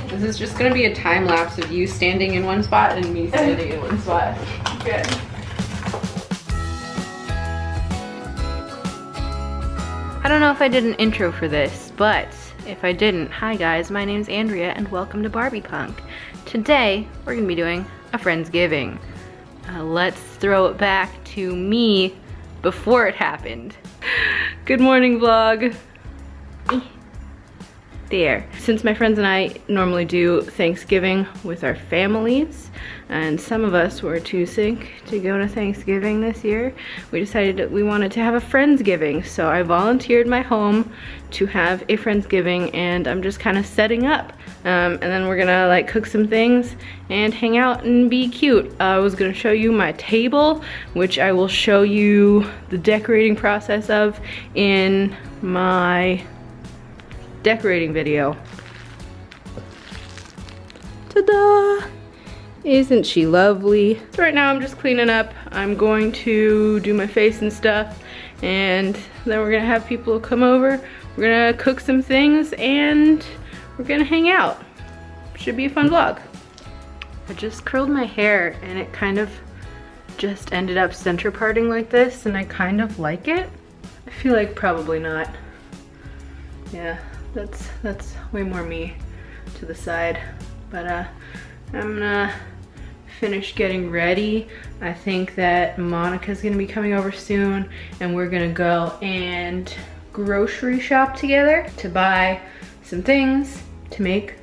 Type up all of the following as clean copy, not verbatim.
This is just gonna be a time lapse of you standing in one spot and me standing in one spot. Good. I don't know if I did an intro for this, but if I didn't, hi guys, my name's Andrea and welcome to BarbiePunk. Today, we're gonna be doing a Friendsgiving. Let's throw it back to me before it happened. Good morning, vlog. There. Since my friends and I normally do Thanksgiving with our families, and some of us were too sick to go to Thanksgiving this year, we decided that we wanted to have a Friendsgiving. So I volunteered my home to have a Friendsgiving, and I'm just kind of setting up. And then we're gonna like cook some things and hang out and be cute. I was gonna show you my table, which I will show you the decorating process of in my decorating video. Ta-da! Isn't she lovely? So right now I'm just cleaning up. I'm going to do my face and stuff, and then we're gonna have people come over. We're gonna cook some things and we're gonna hang out. Should be a fun vlog. I just curled my hair and it kind of just ended up center parting like this, and I kind of like it. I feel like probably not. Yeah. That's way more me to the side, but I'm gonna finish getting ready. I think that Monica's gonna be coming over soon, and we're gonna go and grocery shop together to buy some things to make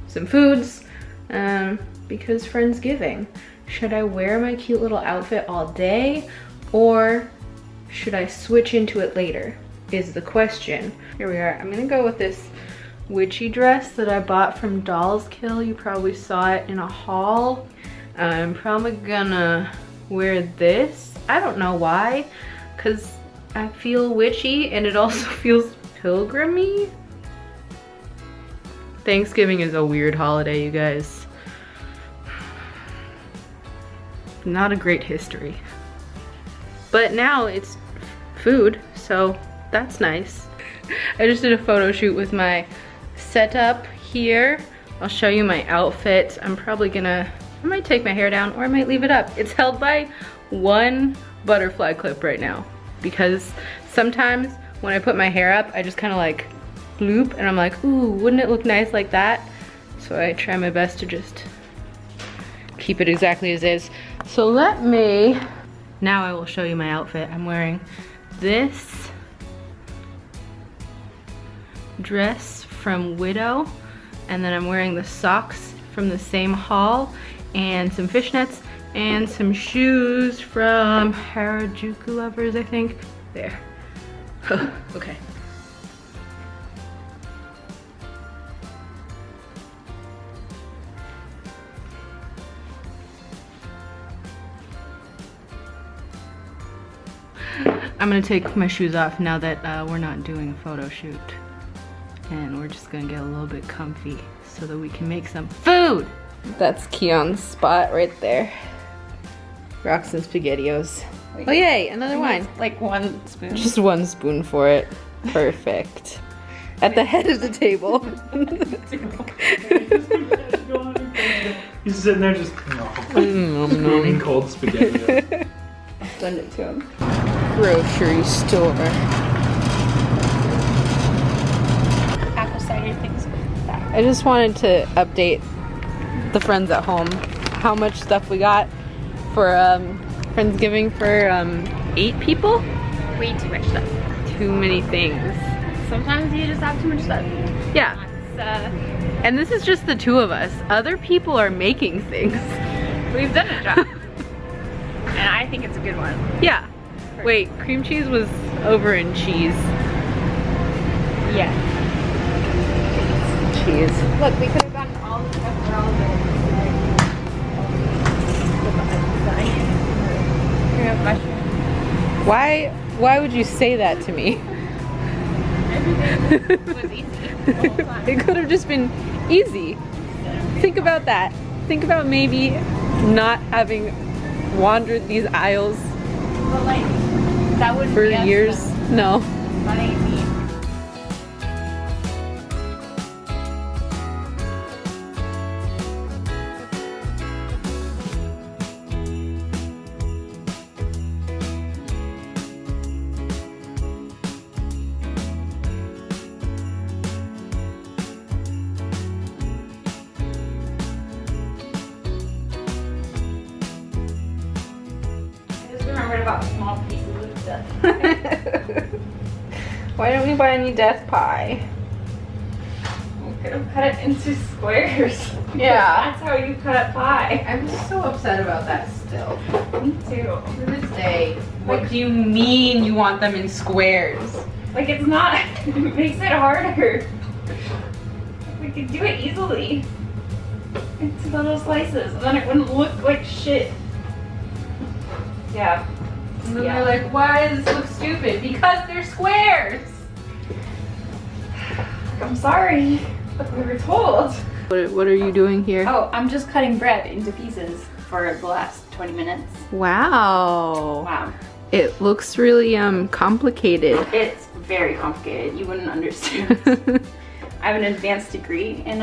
some foods, because Friendsgiving. Should I wear my cute little outfit all day, or should I switch into it later? Is the question. Here we are. I'm gonna go with this witchy dress that I bought from Dolls Kill. You probably saw it in a haul. I'm probably gonna wear this. I don't know why, because I feel witchy and it also feels pilgrimy. Thanksgiving is a weird holiday, you guys. Not a great history. But now it's food, so that's nice. I just did a photo shoot with my setup here. I'll show you my outfit. I'm probably gonna, I might take my hair down or I might leave it up. It's held by one butterfly clip right now, because sometimes when I put my hair up, I just kind of like bloop and I'm like, ooh, wouldn't it look nice like that? So I try my best to just keep it exactly as is. So now I will show you my outfit. I'm wearing this dress from Widow, and then I'm wearing the socks from the same haul, and some fishnets, and some shoes from Harajuku Lovers, I think. There. Okay. I'm gonna take my shoes off now that we're not doing a photo shoot. And we're just gonna get a little bit comfy so that we can make some food. That's Keon's spot right there. Rocks and SpaghettiOs. Oh yay, another wine. Like 1 spoon. Just 1 spoon for it. Perfect. At the head of the table. He's sitting there just spooning cold SpaghettiOs. I'll send it to him. Grocery store. I just wanted to update the friends at home how much stuff we got for Friendsgiving for 8 people. Way too much stuff. Too many things. Sometimes you just have too much stuff. Yeah. And this is just the 2 of us. Other people are making things. We've done a job. And I think it's a good one. Yeah. Wait, cream cheese was over in cheese. Yeah. Cheese. Look, we could have gotten all the stuff for all of it. We have mushrooms. Why would you say that to me? Everything was easy the whole time. It could have just been easy. Think about that. Think about maybe not having wandered these aisles But like, that wouldn't for be us, years. though. No. That ain't me. bought small pieces of stuff. Why don't we buy any death pie? We could have cut it into squares. Yeah. That's how you cut up pie. I'm so upset about that still. Me too. To this day. What do you mean you want them in squares? Like, it's not, it makes it harder. We could do it easily. Into little slices, and then it wouldn't look like shit. Yeah. And then they're like, why does this look stupid? Because they're squares! I'm sorry, but we were told. What are you doing here? Oh, I'm just cutting bread into pieces for the last 20 minutes. Wow. Wow. It looks really complicated. It's very complicated. You wouldn't understand. I have an advanced degree in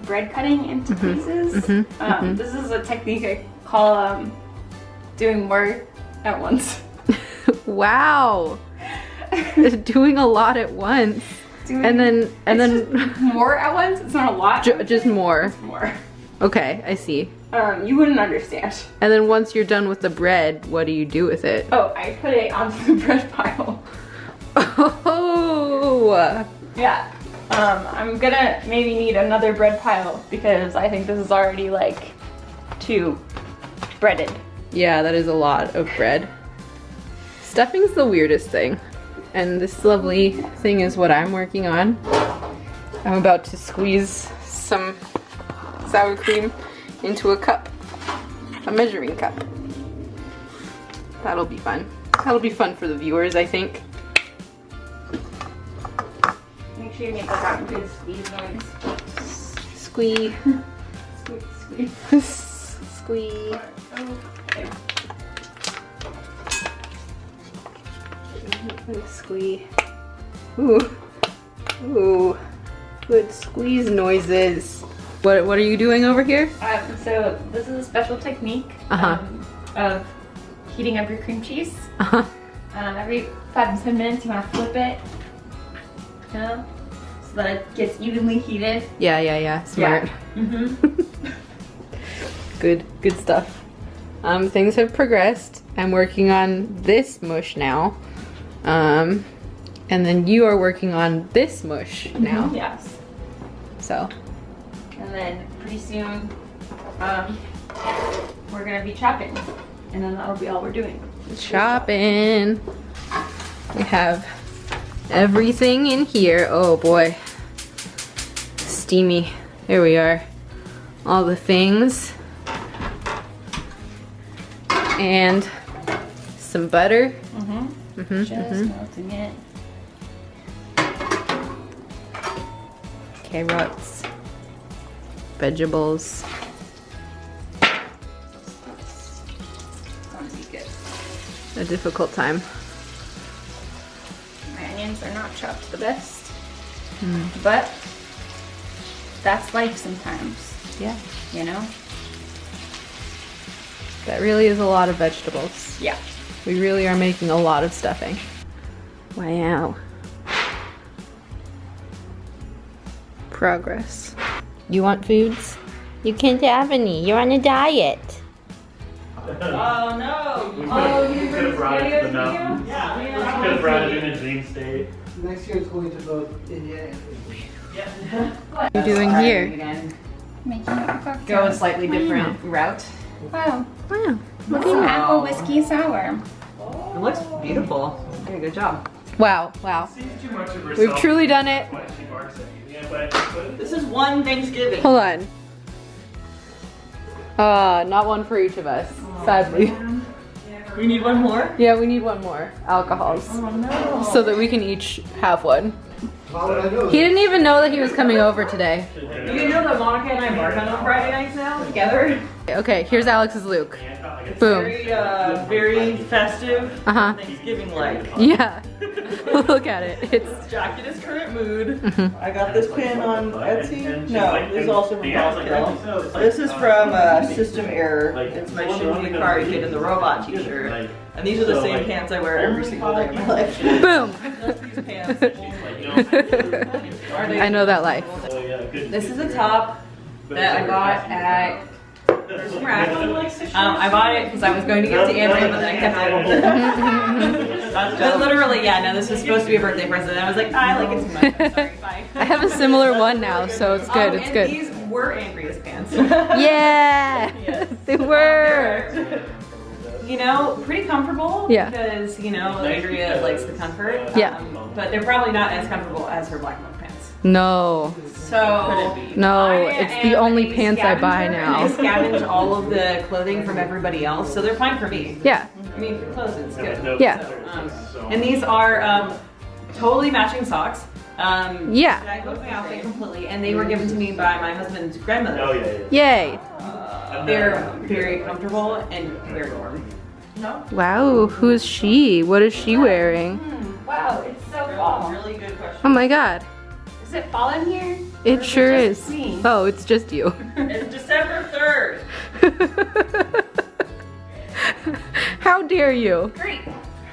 bread cutting into pieces. This is a technique I call doing more at once. Wow. Doing a lot at once. And then more at once? It's not a lot. Just more. It's more. Okay, I see. You wouldn't understand. And then once you're done with the bread, what do you do with it? Oh, I put it onto the bread pile. Oh. Yeah. I'm gonna maybe need another bread pile because I think this is already like too breaded. Yeah, that is a lot of bread. Stuffing's the weirdest thing. And this lovely thing is what I'm working on. I'm about to squeeze some sour cream into a cup. A measuring cup. That'll be fun. That'll be fun for the viewers, I think. Make sure you make that good squeeze noise. Squee. Squeeze, squeeze. Squee. Okay. Squee. Ooh. Ooh. Good squeeze noises. What are you doing over here? So this is a special technique of heating up your cream cheese. Every 5 to 10 minutes you want to flip it, you know, so that it gets evenly heated. Yeah. Smart. Yeah. Good stuff. Things have progressed. I'm working on this mush now. And then you are working on this mush now. Yes. So. And then pretty soon, we're gonna be chopping, and then that'll be all we're doing. Chopping. We have everything in here. Oh boy. Steamy. There we are. All the things. And some butter. Just melting it. Carrots. Vegetables. Sounds good. A difficult time. My onions are not chopped the best, but that's life sometimes, Yeah. you know? That really is a lot of vegetables. Yeah. We really are making a lot of stuffing. Wow. Progress. You want foods? You can't have any. You're on a diet. Oh no! Oh, you could have brought it to the mountains. Yeah. Could have brought it in a dream state. Next year it's going to both India and What are you doing here? Making a cocktail. Go a slightly different route. Wow. Wow. It's an apple whiskey sour. It looks beautiful. Okay, good job. Wow. Seems too much of herself. We've truly done it. Why she barks at you. Yeah, but This is one Thanksgiving. Hold on. Not one for each of us, sadly. We need one more? Yeah, we need one more alcohols. Oh no. So that we can each have one. how would I know? He didn't even know that he was coming over today. You know that Monica and I bartend on Friday nights now together? Okay, here's Alex's Luke. Boom. Very festive. Uh-huh. Thanksgiving-like. Yeah. Look at it. It's Jack in his current mood. I got this pin on Etsy. No, this is also from Buzzkill. This is from System Error. It's my Shinji Ikari kid in the robot t-shirt. And these are the same pants I wear every single day of my life. boom. Just these pants. I know that life. This is a top that I got at From Rack. I bought it because I was going to give it to Amber, but then I kept it. But literally, yeah, no, this was supposed to be a birthday present. And I was like, I like it too much. I'm sorry, bye. I have a similar one now, so it's good. It's and good. These were Andrea's pants. Yeah, they were. You know, pretty comfortable. Yeah. Because, you know, Andrea likes the comfort. Yeah. But they're probably not as comfortable as her black milk pants. No, So, no, it's the only pants I buy now. I scavenge all of the clothing from everybody else, so they're fine for me. Yeah, I mean, for clothes, it's good. yeah, And these are totally matching socks. yeah. That goes with my outfit completely, and they were given to me by my husband's grandmother. Oh yeah. Yay. They're very comfortable and very warm. Wow, who is she? What is she wearing? Wow, it's so fall. Really good question. Oh my god, Is it fall in here? it sure is. just me? Oh, it's just you. It's December 3rd. How dare you? Great.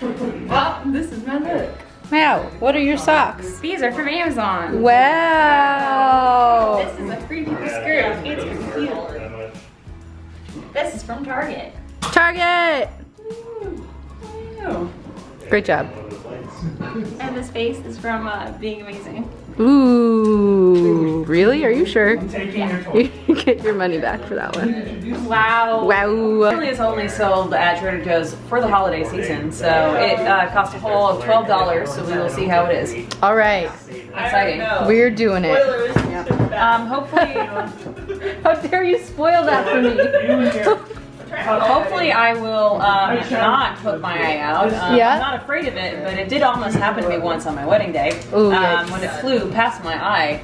Well, this is my look. Wow, what are your socks? These are from Amazon. Wow. This is a free people skirt. It's cute. This is from Target. Target! Great job. And this face is from Being Amazing. Ooh, really? Are you sure? Taking your You get your money back for that one. Wow. Wow. Really is only sold at Trader Joe's for the holiday season, so it costs a whole of $12, so we will see how it is. All right, Exciting. we're doing it. Hopefully, How dare you spoil that for me? hopefully I will not poke my eye out. Yeah? I'm not afraid of it, but it did almost happen to me once on my wedding day. Ooh, yikes. When it flew past my eye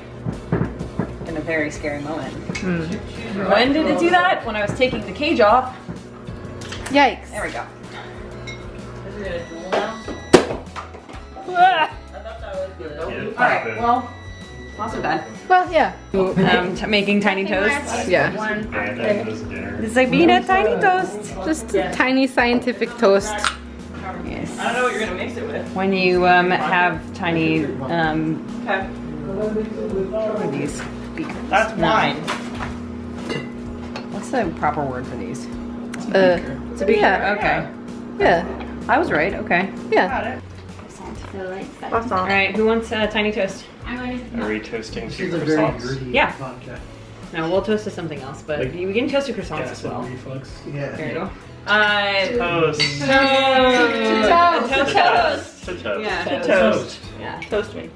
in a very scary moment. When did it do that? When I was taking the cage off. Yikes. There we go. Alright, well, not so bad. Well, yeah. Making tiny toasts. Yeah. It's like being a tiny toast. Just a tiny scientific toast. Yes. I don't know what you're gonna mix it with. When you have tiny, what are these? That's wine. What's the proper word for these? It's a beaker. Yeah. Okay. Yeah. I was right. Okay. Yeah. All right. Who wants a tiny toast? Are we toasting two She's a very croissants? gritty Yeah. vodka. No, we will toast to something else, but Like we can toast to croissants as Acid well. reflux. Yeah. There you go. Toast. Toast. To toast. Yeah. To toast. Yeah. Toast me.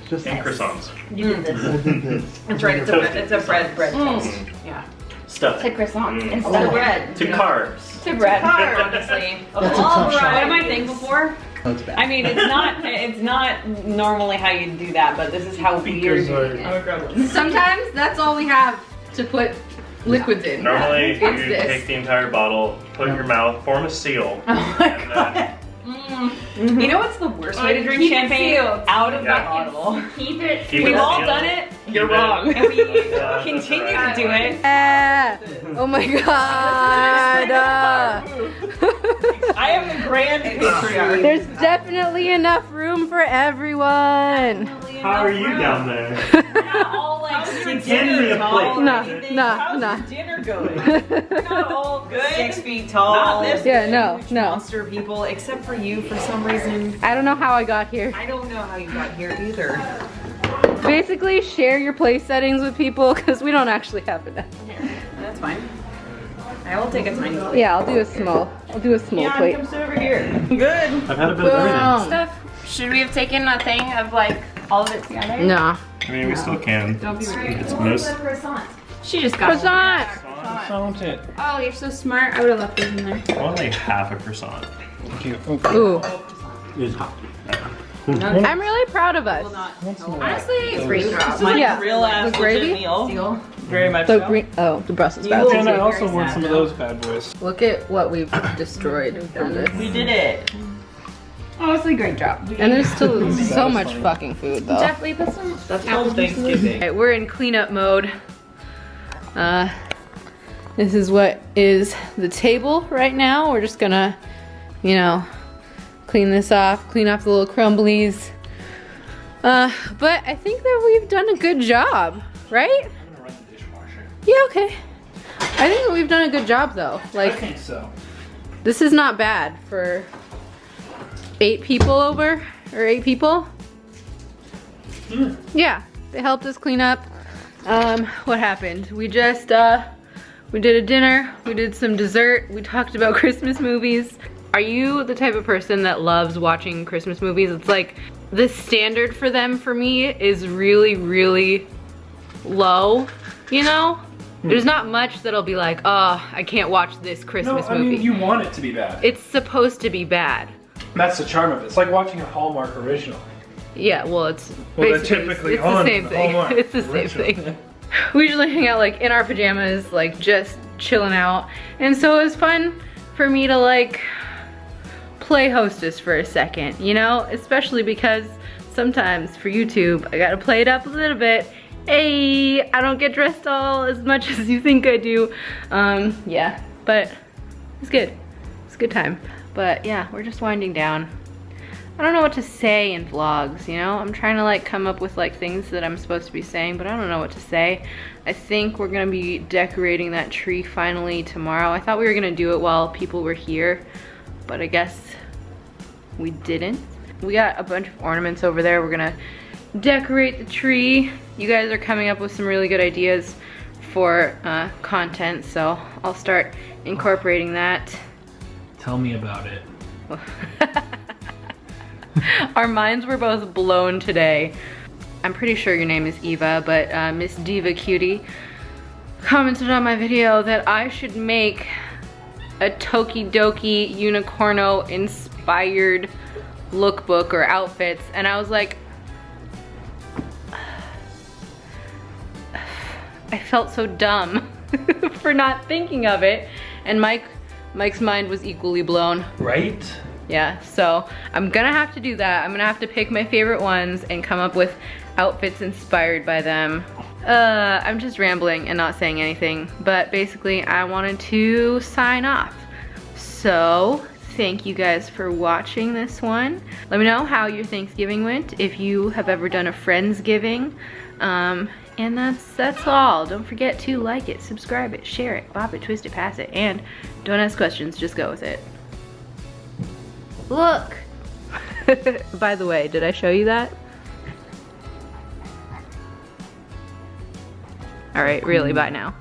Just And croissants. You did this. I did this. That's right. It's a bread toast. Yeah. Stuff. To croissants Mm. instead of bread. To carbs. to bread. Car, honestly. That's a tough shot. What am I thankful for? Oh, it's bad. I mean, it's not normally how you do that, but this is how we're Because, doing like, it. Sometimes that's all we have to put liquids in. Normally, It's you this. take the entire bottle, put it in your mouth, form a seal, Oh my and god. then You know what's the worst way to drink Keep it champagne? sealed. Out of Yeah. the bottle. Keep it. Keep We've it all sealed. done it. You're wrong. And we Yeah, continue that's to do it. Yeah. Oh my god. I am the grand patriarch. There's definitely enough room for everyone. How are you down there? We're not all like 6 Hand me feet a tall. plate. or Nah, anything. nah, How's nah. your dinner going? We're not all good. 6 feet tall. Not this Yeah, no, no. Monster people, except for you for some reason. I don't know how I got here. I don't know how you got here either. Basically, share your place settings with people because we don't actually have enough. That's fine. I will take a tiny plate. Yeah, I'll do a small plate. come sit over here. Good. I've had a bit of everything. Boom. Stuff. Should we have taken a thing of like all of it together? Nah. I mean, we still can. Don't be rude. It's most. She just got Croissant. Croissant it. Oh, you're so smart. I would have left these in there. Only half a croissant. Ooh. It's hot. I'm really proud of us. Honestly, it's great job. My Yeah. real ass The gravy? legit meal. Very much The so. green. Oh, the Brussels You sprouts. will And I be also very want sad some of now. those bad boys. Look at what we've destroyed from this. We did it. Honestly, great job. And there's still so much fucking food though. Jeff, we put some. That's called Thanksgiving. Alright, we're in cleanup mode. This is what is the table right now. We're just gonna, you know, clean this off, clean off the little crumblies. But I think that we've done a good job, right? I'm gonna run the dishwasher. Yeah, okay. I think we've done a good job though. I Like, think so. this is not bad for 8 people over, or 8 people. Yeah, they helped us clean up. What happened? We just, we did a dinner, we did some dessert, we talked about Christmas movies. Are you the type of person that loves watching Christmas movies? It's like, the standard for them, for me, is really, really low, you know? There's not much that'll be like, oh, I can't watch this Christmas No, I movie. mean, you want it to be bad. It's supposed to be bad. That's the charm of it. It's like watching a Hallmark original. Yeah, well, it's Well, they're basically, typically it's the on same thing. Hallmark It's the same original. thing. We usually hang out like in our pajamas, like just chilling out. And so it was fun for me to like play hostess for a second, you know? Especially because sometimes for YouTube, I gotta play it up a little bit. Hey, I don't get dressed all as much as you think I do. Yeah, but it's good. It's a good time. But yeah, we're just winding down. I don't know what to say in vlogs, you know? I'm trying to like come up with like things that I'm supposed to be saying, but I don't know what to say. I think we're gonna be decorating that tree finally tomorrow. I thought we were gonna do it while people were here, but I guess we didn't. We got a bunch of ornaments over there. We're gonna decorate the tree. You guys are coming up with some really good ideas for content, so I'll start incorporating that. Tell me about it. Our minds were both blown today. I'm pretty sure your name is Eva, but Miss Diva Cutie commented on my video that I should make a Tokidoki Unicorno inspired lookbook or outfits, and I was like, I felt so dumb for not thinking of it, and Mike's mind was equally blown. Right? Yeah, so I'm gonna have to do that. I'm gonna have to pick my favorite ones and come up with outfits inspired by them. I'm just rambling and not saying anything, but basically I wanted to sign off. So thank you guys for watching this one. Let me know how your Thanksgiving went, if you have ever done a Friendsgiving. And that's all. Don't forget to like it, subscribe it, share it, bop it, twist it, pass it, and don't ask questions, just go with it. Look! By the way, did I show you that? Alright, really, bye now.